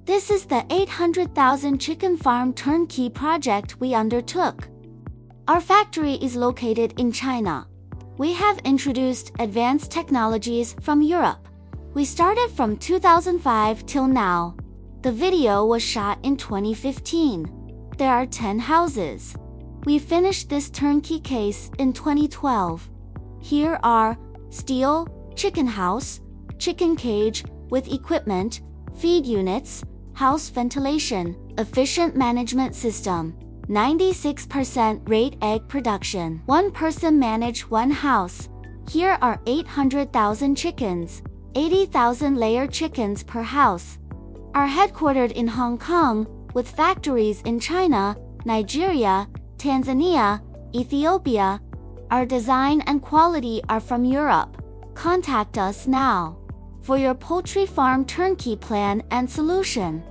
This is the 800,000 chicken farm turnkey project we undertook. Our factory is located in China. We have introduced advanced technologies from Europe. We started from 2005 till now. The video was shot in 2015. There are 10 houses. We finished this turnkey case in 2012. Here are steel, chicken house, chicken cage with equipment, feed units, house ventilation, efficient management system, 96% rate egg production. One person manage one house. Here are 800,000 chickens, 80,000 layer chickens per house. Are headquartered in Hong Kong with factories in China, Nigeria, Tanzania, Ethiopia. Our design and quality are from Europe. Contact us now for your poultry farm turnkey plan and solution.